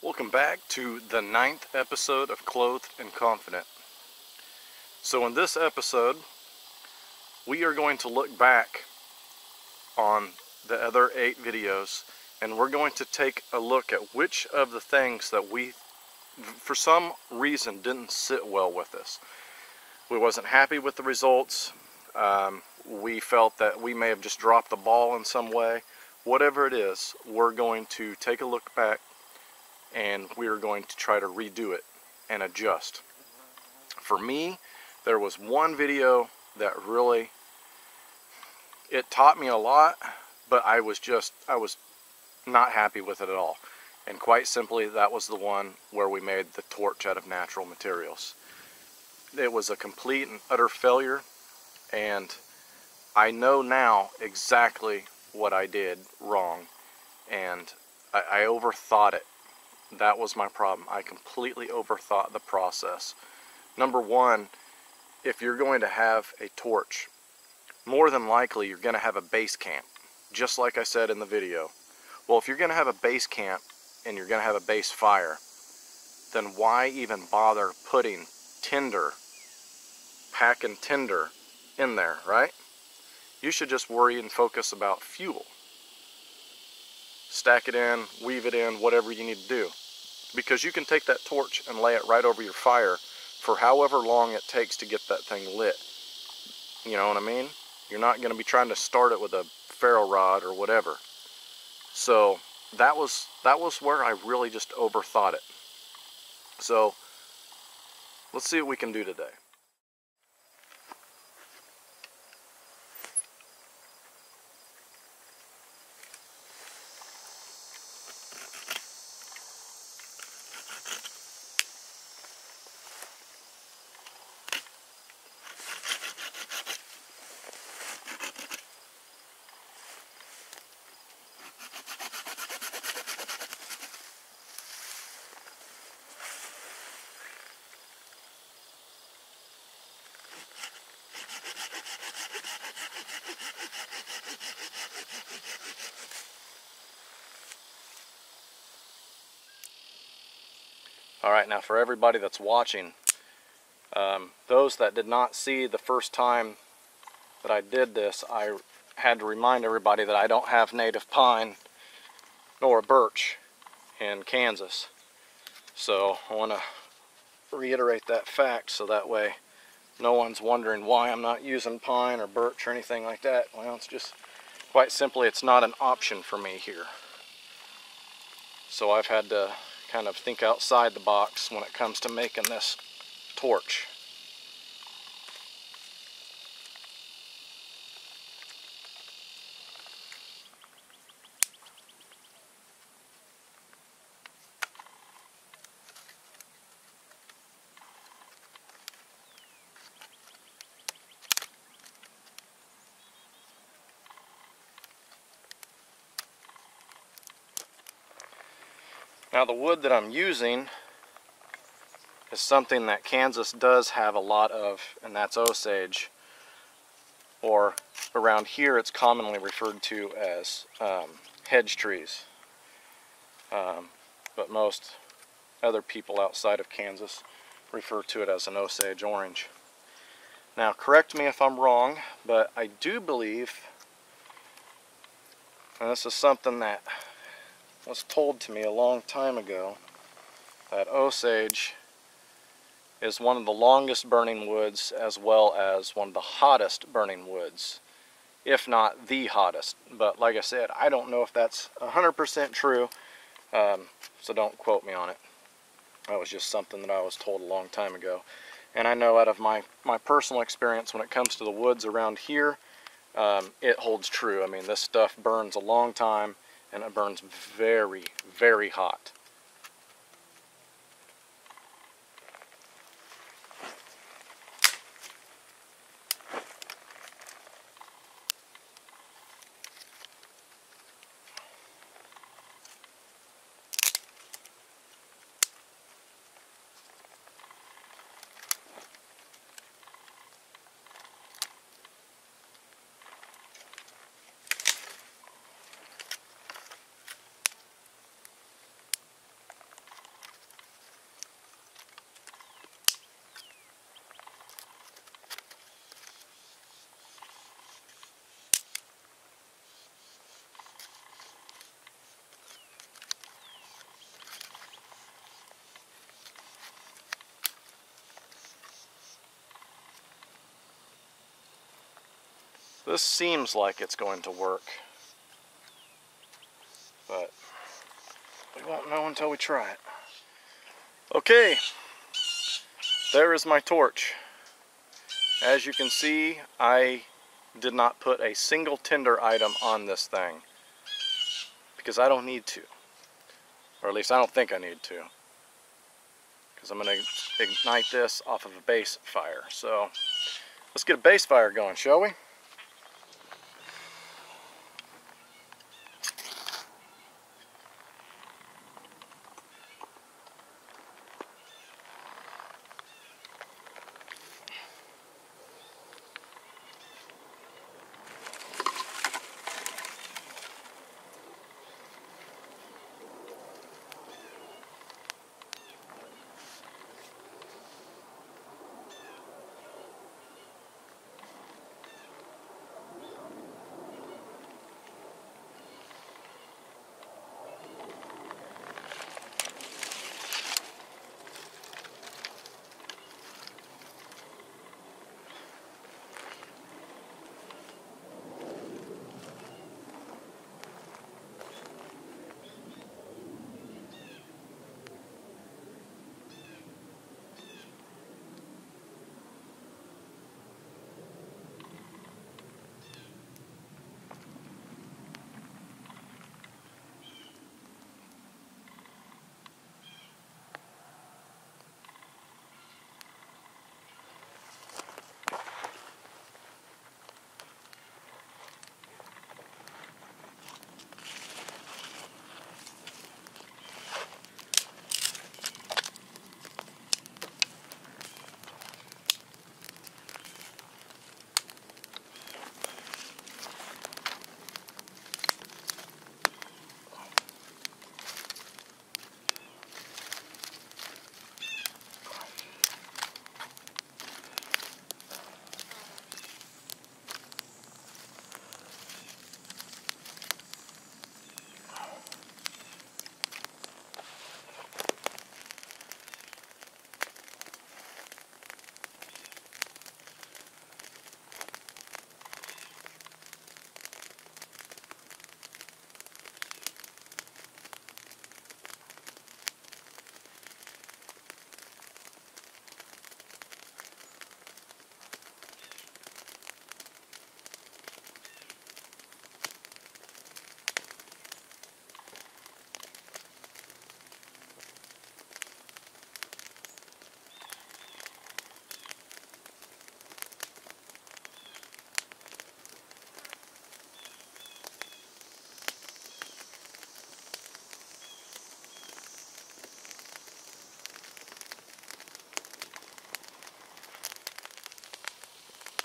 Welcome back to the 9th episode of Clothed and Confident. So in this episode, we are going to look back on the other 8 videos, and we're going to take a look at which of the things that we, for some reason, didn't sit well with us. We wasn't happy with the results. We felt that we may have just dropped the ball in some way. Whatever it is, we're going to take a look back and we are going to try to redo it and adjust. For me, there was one video that really, it taught me a lot, but I was not happy with it at all. And quite simply, that was the one where we made the torch out of natural materials. It was a complete and utter failure, and I know now exactly what I did wrong, and I overthought it. That was my problem. I completely overthought the process. Number one, if you're going to have a torch, more than likely you're going to have a base camp, just like I said in the video. Well, if you're going to have a base camp and you're going to have a base fire, then why even bother putting tinder, packing tinder in there, right? You should just worry and focus about fuel. Stack it in, weave it in, whatever you need to do. Because you can take that torch and lay it right over your fire for however long it takes to get that thing lit. You know what I mean? You're not going to be trying to start it with a ferro rod or whatever. So that was where I really just overthought it. So let's see what we can do today. Alright, now for everybody that's watching, those that did not see the first time that I did this, I had to remind everybody that I don't have native pine nor birch in Kansas. So I want to reiterate that fact so that way no one's wondering why I'm not using pine or birch or anything like that. Well, it's just quite simply it's not an option for me here. So I've had to kind of think outside the box when it comes to making this torch. Now the wood that I'm using is something that Kansas does have a lot of, and that's Osage, or around here it's commonly referred to as hedge trees, but most other people outside of Kansas refer to it as an Osage orange. Now correct me if I'm wrong, but I do believe, and this is something that was told to me a long time ago, that Osage is one of the longest burning woods as well as one of the hottest burning woods, if not the hottest. But like I said, I don't know if that's 100% true, so don't quote me on it. That was just something that I was told a long time ago. And I know out of my personal experience when it comes to the woods around here, it holds true. I mean, this stuff burns a long time and it burns very, very hot. This seems like it's going to work, but we won't know until we try it. Okay, there is my torch. As you can see, I did not put a single tinder item on this thing because I don't need to, or at least I don't think I need to, because I'm going to ignite this off of a base fire. So let's get a base fire going, shall we?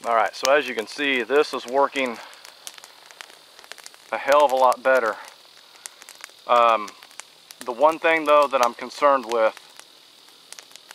Alright, so as you can see, this is working a hell of a lot better. The one thing though that I'm concerned with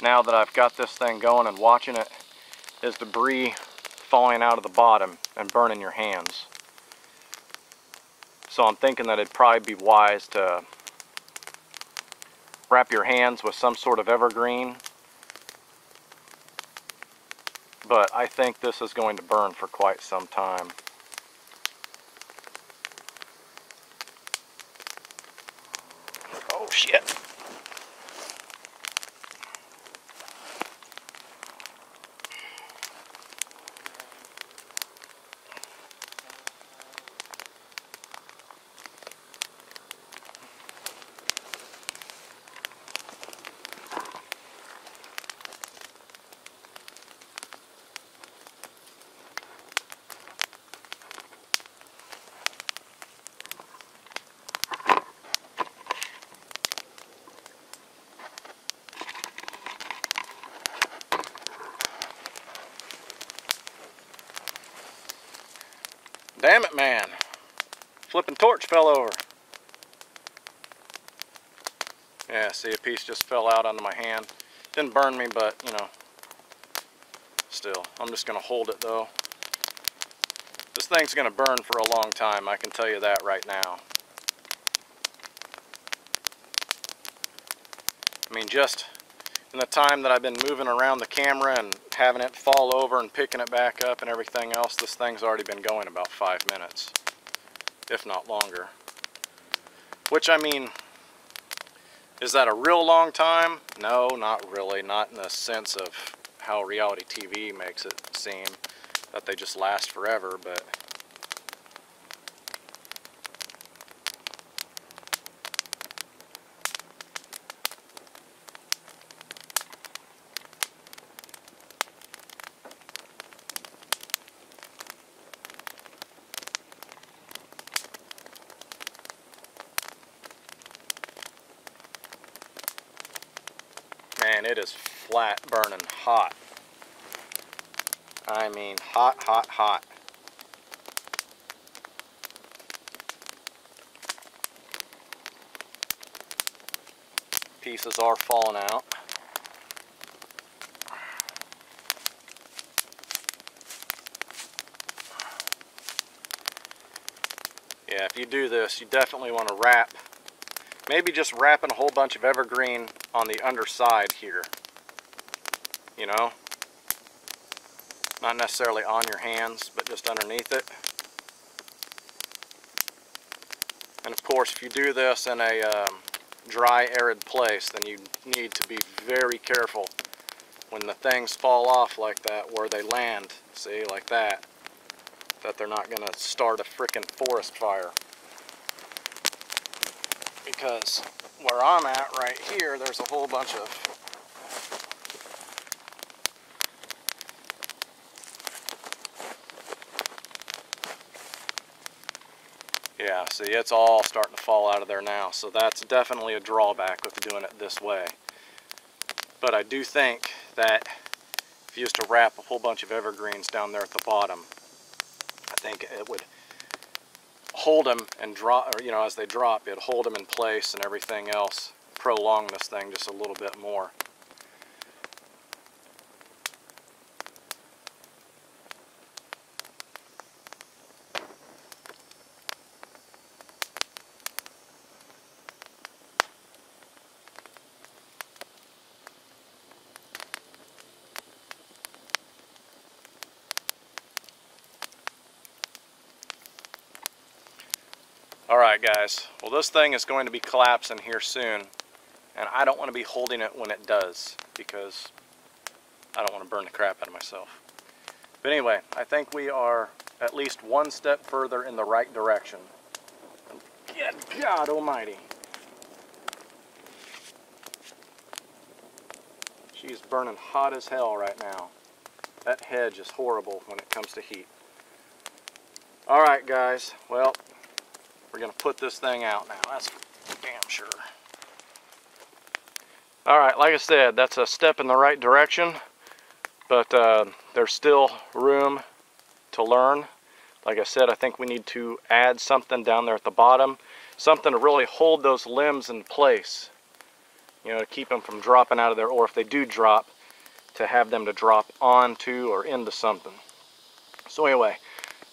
now that I've got this thing going and watching it is debris falling out of the bottom and burning your hands. So I'm thinking that it'd probably be wise to wrap your hands with some sort of evergreen. But I think this is going to burn for quite some time. Oh shit. Damn it, man. Flipping torch fell over. Yeah, see, a piece just fell out onto my hand. Didn't burn me, but, you know, still. I'm just going to hold it, though. This thing's going to burn for a long time, I can tell you that right now. I mean, just in the time that I've been moving around the camera and having it fall over and picking it back up and everything else, this thing's already been going about 5 minutes, if not longer. Which, I mean, is that a real long time? No, not really. Not in the sense of how reality TV makes it seem, that they just last forever, but man, it is flat burning hot. I mean, hot, hot, hot. Pieces are falling out. Yeah, if you do this, you definitely want to wrap, maybe just wrapping a whole bunch of evergreen on the underside here, you know, not necessarily on your hands, but just underneath it. And of course, if you do this in a dry, arid place, then you need to be very careful when the things fall off like that, where they land, see, like that, that they're not going to start a frickin' forest fire. Because where I'm at right here, there's a whole bunch of yeah, see, it's all starting to fall out of there now, so that's definitely a drawback with doing it this way. But I do think that if you used to wrap a whole bunch of evergreens down there at the bottom, I think it would hold them and drop, or, you know, as they drop, it'd hold them in place and everything else, prolong this thing just a little bit more. Alright guys, well this thing is going to be collapsing here soon, and I don't want to be holding it when it does, because I don't want to burn the crap out of myself. But anyway, I think we are at least one step further in the right direction. Good God almighty. She's burning hot as hell right now. That hedge is horrible when it comes to heat. Alright guys, well, we're going to put this thing out now, that's damn sure. Alright, like I said, that's a step in the right direction, but there's still room to learn. Like I said, I think we need to add something down there at the bottom, something to really hold those limbs in place, you know, to keep them from dropping out of there, or if they do drop, to have them to drop onto or into something. So anyway,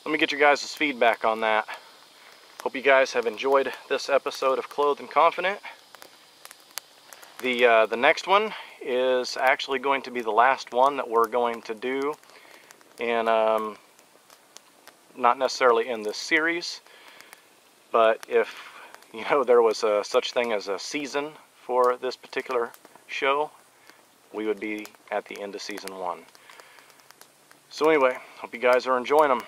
let me get you guys' feedback on that. Hope you guys have enjoyed this episode of Clothed and Confident. The next one is actually going to be the last one that we're going to do, and not necessarily in this series, but if you know there was such thing as a season for this particular show, we would be at the end of season 1. So anyway, hope you guys are enjoying them.